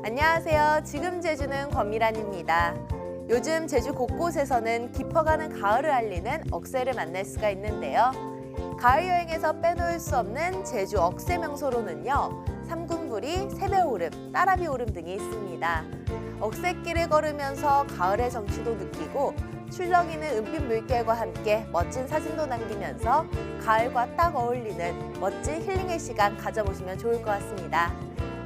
안녕하세요. 지금 제주는 권미란입니다. 요즘 제주 곳곳에서는 깊어가는 가을을 알리는 억새를 만날 수가 있는데요. 가을 여행에서 빼놓을 수 없는 제주 억새 명소로는요. 삼군구리, 세배오름, 따라비 오름 등이 있습니다. 억새길을 걸으면서 가을의 정취도 느끼고 출렁이는 은빛 물결과 함께 멋진 사진도 남기면서 가을과 딱 어울리는 멋진 힐링의 시간 가져보시면 좋을 것 같습니다.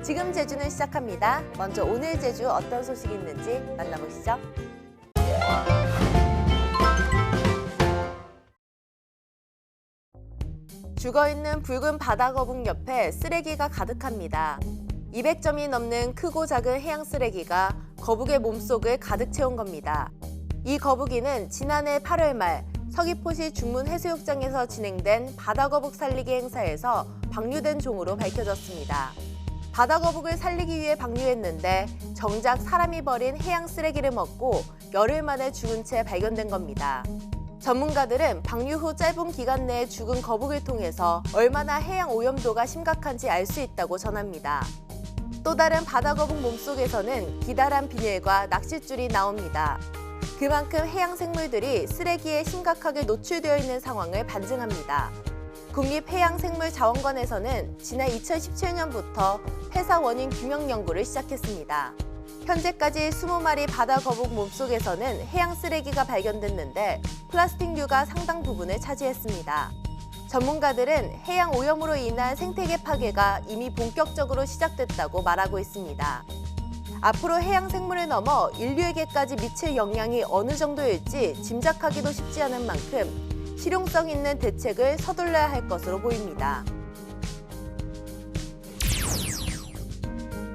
지금 제주는 시작합니다. 먼저 오늘 제주 어떤 소식이 있는지 만나보시죠. 죽어있는 붉은 바다거북 옆에 쓰레기가 가득합니다. 200점이 넘는 크고 작은 해양 쓰레기가 거북의 몸속을 가득 채운 겁니다. 이 거북이는 지난해 8월 말 서귀포시 중문해수욕장에서 진행된 바다거북 살리기 행사에서 방류된 종으로 밝혀졌습니다. 바다거북을 살리기 위해 방류했는데 정작 사람이 버린 해양 쓰레기를 먹고 열흘 만에 죽은 채 발견된 겁니다. 전문가들은 방류 후 짧은 기간 내에 죽은 거북을 통해서 얼마나 해양 오염도가 심각한지 알 수 있다고 전합니다. 또 다른 바다거북 몸속에서는 기다란 비닐과 낚싯줄이 나옵니다. 그만큼 해양 생물들이 쓰레기에 심각하게 노출되어 있는 상황을 반증합니다. 국립해양생물자원관에서는 지난 2017년부터 폐사 원인 규명 연구를 시작했습니다. 현재까지 20마리 바다거북 몸속에서는 해양 쓰레기가 발견됐는데 플라스틱류가 상당 부분을 차지했습니다. 전문가들은 해양 오염으로 인한 생태계 파괴가 이미 본격적으로 시작됐다고 말하고 있습니다. 앞으로 해양 생물을 넘어 인류에게까지 미칠 영향이 어느 정도일지 짐작하기도 쉽지 않은 만큼 실용성 있는 대책을 서둘러야 할 것으로 보입니다.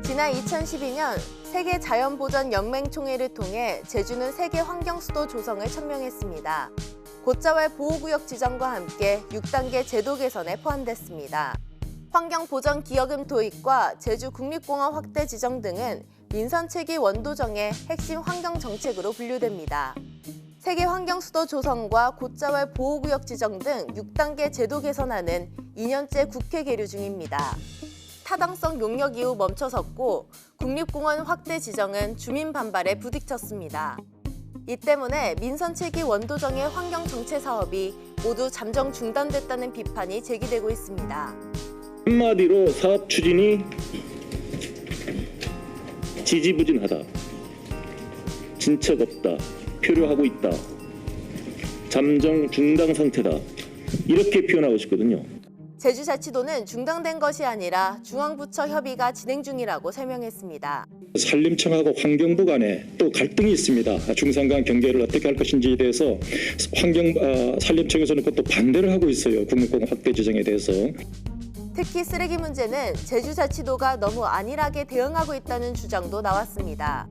지난 2012년 세계자연보전연맹총회를 통해 제주는 세계 환경수도 조성을 천명했습니다. 곶자왈 보호구역 지정과 함께 6단계 제도 개선에 포함됐습니다. 환경보전기여금 도입과 제주국립공원 확대 지정 등은 민선 7기 원도정의 핵심 환경정책으로 분류됩니다. 세계환경수도 조성과 곶자왈 보호구역 지정 등 6단계 제도 개선안은 2년째 국회 계류 중입니다. 타당성 용역 이후 멈춰섰고 국립공원 확대 지정은 주민 반발에 부딪혔습니다. 이 때문에 민선 7기 원도정의 환경정체 사업이 모두 잠정 중단됐다는 비판이 제기되고 있습니다. 한마디로 사업 추진이 지지부진하다, 진척 없다, 표류하고 있다, 잠정 중단 상태다, 이렇게 표현하고 싶거든요. 제주자치도는 중단된 것이 아니라 중앙부처 협의가 진행 중이라고 설명했습니다. 산림청하고 환경부 간에 또 갈등이 있습니다. 중산간 경계를 어떻게 할 것인지에 대해서 산림청에서는 그것도 반대를 하고 있어요. 국립공원 확대 지정에 대해서. 특히 쓰레기 문제는 제주자치도가 너무 안일하게 대응하고 있다는 주장도 나왔습니다.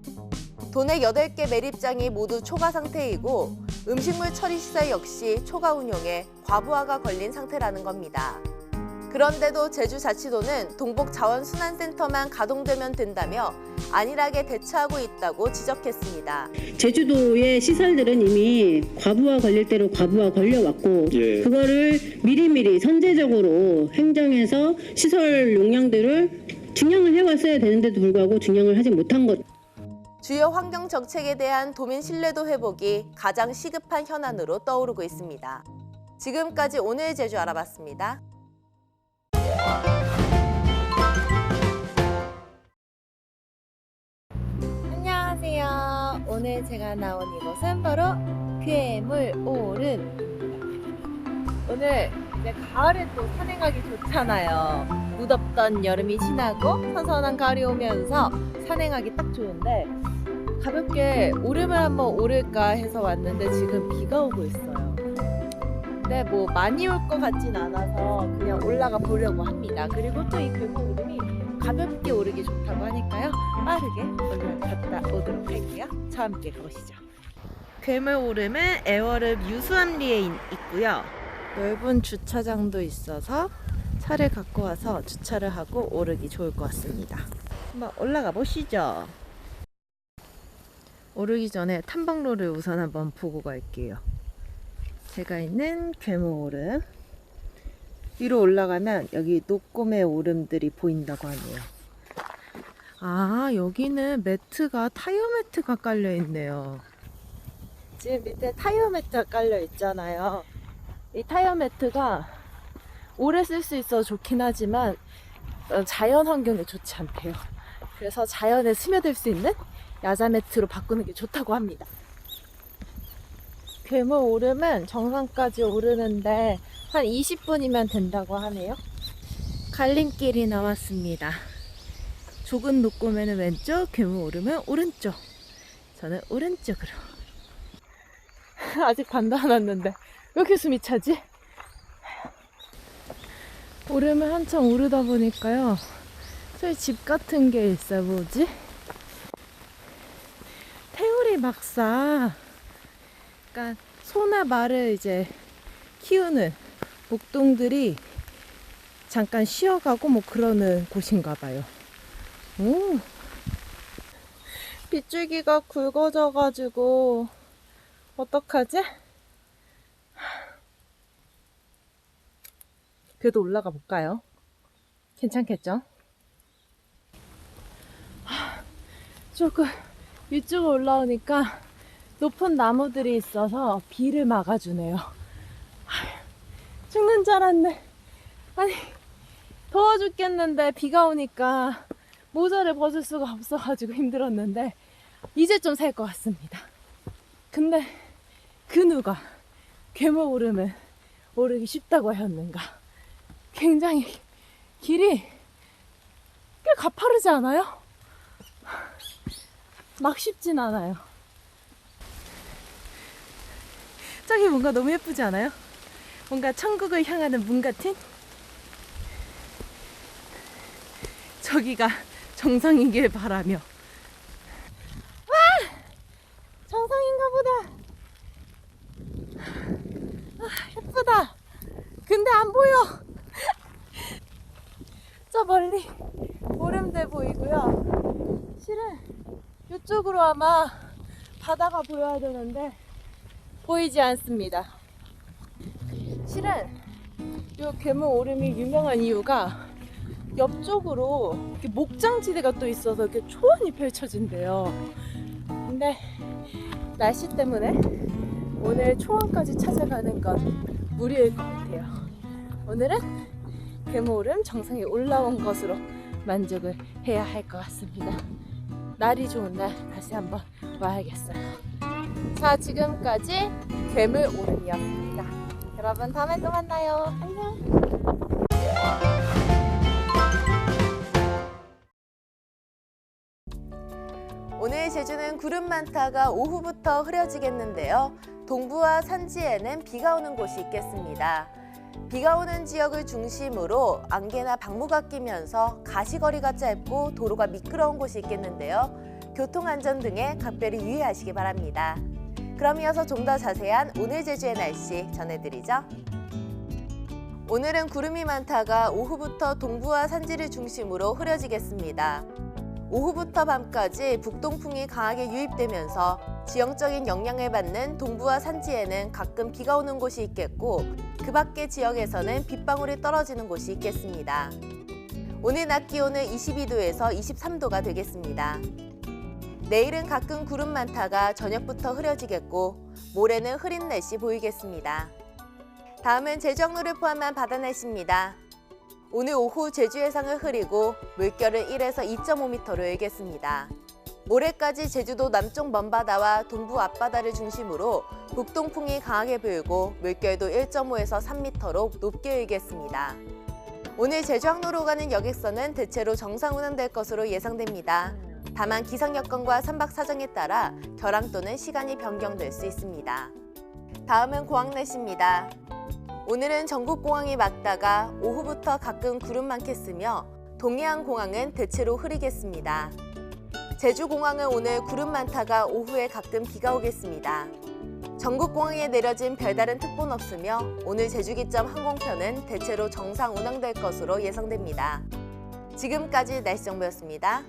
도내 8개 매립장이 모두 초과 상태이고 음식물 처리 시설 역시 초과 운용에 과부하가 걸린 상태라는 겁니다. 그런데도 제주자치도는 동복자원순환센터만 가동되면 된다며 안일하게 대처하고 있다고 지적했습니다. 제주도의 시설들은 이미 과부하 걸릴 대로 과부하 걸려왔고 그거를 미리미리 선제적으로 행정해서 시설 용량들을 증량을 해왔어야 되는데도 불구하고 증량을 하지 못한 것. 주요 환경 정책에 대한 도민 신뢰도 회복이 가장 시급한 현안으로 떠오르고 있습니다. 지금까지 오늘 제주 알아봤습니다. 안녕하세요. 오늘 제가 나온 이곳은 바로 괴물오름. 오늘 이제 가을에 또 산행하기 좋잖아요. 무덥던 여름이 지나고 선선한 가을이 오면서 산행하기 딱 좋은데 가볍게 오름을 한번 오를까 해서 왔는데 지금 비가 오고 있어요. 근데 뭐 많이 올 것 같진 않아서 그냥 올라가 보려고 합니다. 그리고 또 이 괴물오름이 가볍게 오르기 좋다고 하니까요. 빠르게 올라갔다 오도록 할게요. 저와 함께 가보시죠. 괴물오름은 애월읍 유수암리에 있고요. 넓은 주차장도 있어서 차를 갖고 와서 주차를 하고 오르기 좋을 것 같습니다. 한번 올라가 보시죠. 오르기 전에 탐방로를 우선 한번 보고 갈게요. 제가 있는 괴모오름 위로 올라가면 여기 노꼬매 오름들이 보인다고 하네요. 아, 여기는 매트가 타이어 매트가 깔려 있네요. 지금 밑에 타이어 매트가 깔려 있잖아요. 이 타이어 매트가 오래 쓸 수 있어 좋긴 하지만 자연 환경에 좋지 않대요. 그래서 자연에 스며들 수 있는 야자 매트로 바꾸는 게 좋다고 합니다. 괴모 오름은 정상까지 오르는데 한 20분이면 된다고 하네요. 갈림길이 나왔습니다. 좁은 노꼬매는 왼쪽, 괴모 오름은 오른쪽. 저는 오른쪽으로. 아직 반도 안 왔는데 왜 이렇게 숨이 차지? 오름을 한참 오르다 보니까요, 저기 집 같은 게 있어요. 뭐지? 태우리 막사. 그러니까 소나 말을 이제 키우는 목동들이 잠깐 쉬어가고 뭐 그러는 곳인가 봐요. 오. 빗줄기가 굵어져가지고 어떡하지? 그래도 올라가 볼까요? 괜찮겠죠? 조금 위쪽으로 올라오니까 높은 나무들이 있어서 비를 막아주네요. 죽는 줄 알았네. 아니, 더워 죽겠는데 비가 오니까 모자를 벗을 수가 없어가지고 힘들었는데 이제 좀 살 것 같습니다. 근데 그 누가 괴모 오름은 오르기 쉽다고 하였는가. 굉장히 길이 꽤 가파르지 않아요? 막 쉽진 않아요. 저기 뭔가 너무 예쁘지 않아요? 뭔가 천국을 향하는 문 같은? 저기가 정상이길 바라며. 와! 정상인가 보다. 예쁘다. 근데 안 보여. 저 멀리 오름들 보이고요. 실은 이쪽으로 아마 바다가 보여야 되는데 보이지 않습니다. 실은 이 괴모 오름이 유명한 이유가 옆쪽으로 이렇게 목장지대가 또 있어서 이렇게 초원이 펼쳐진대요. 근데 날씨 때문에 오늘 초원까지 찾아가는 건 무리일 것 같아요. 오늘은 괴모 오름 정상에 올라온 것으로 만족을 해야 할 것 같습니다. 날이 좋은 날 다시 한번 와야겠어요. 자, 지금까지 괴물 오름이었습니다. 여러분, 다음에 또 만나요. 안녕. 오늘 제주는 구름 많다가 오후부터 흐려지겠는데요. 동부와 산지에는 비가 오는 곳이 있겠습니다. 비가 오는 지역을 중심으로 안개나 방부가 끼면서 가시거리가 짧고 도로가 미끄러운 곳이 있겠는데요. 교통안전 등에 각별히 유의하시기 바랍니다. 그럼 이어서 좀 더 자세한 오늘 제주의 날씨 전해드리죠. 오늘은 구름이 많다가 오후부터 동부와 산지를 중심으로 흐려지겠습니다. 오후부터 밤까지 북동풍이 강하게 유입되면서 지형적인 영향을 받는 동부와 산지에는 가끔 비가 오는 곳이 있겠고 그 밖의 지역에서는 빗방울이 떨어지는 곳이 있겠습니다. 오늘 낮 기온은 22도에서 23도가 되겠습니다. 내일은 가끔 구름 많다가 저녁부터 흐려지겠고 모레는 흐린 날씨 보이겠습니다. 다음은 제주 항로를 포함한 바다 날씨입니다. 오늘 오후 제주 해상은 흐리고 물결은 1에서 2.5m로 일겠습니다. 모레까지 제주도 남쪽 먼바다와 동부 앞바다를 중심으로 북동풍이 강하게 불고 물결도 1.5에서 3m로 높게 일겠습니다. 오늘 제주 항로로 가는 여객선은 대체로 정상 운항될 것으로 예상됩니다. 다만 기상 여건과 선박 사정에 따라 결항 또는 시간이 변경될 수 있습니다. 다음은 공항 날씨입니다. 오늘은 전국 공항이 맑다가 오후부터 가끔 구름 많겠으며 동해안 공항은 대체로 흐리겠습니다. 제주공항은 오늘 구름 많다가 오후에 가끔 비가 오겠습니다. 전국 공항에 내려진 별다른 특보는 없으며 오늘 제주기점 항공편은 대체로 정상 운항될 것으로 예상됩니다. 지금까지 날씨 정보였습니다.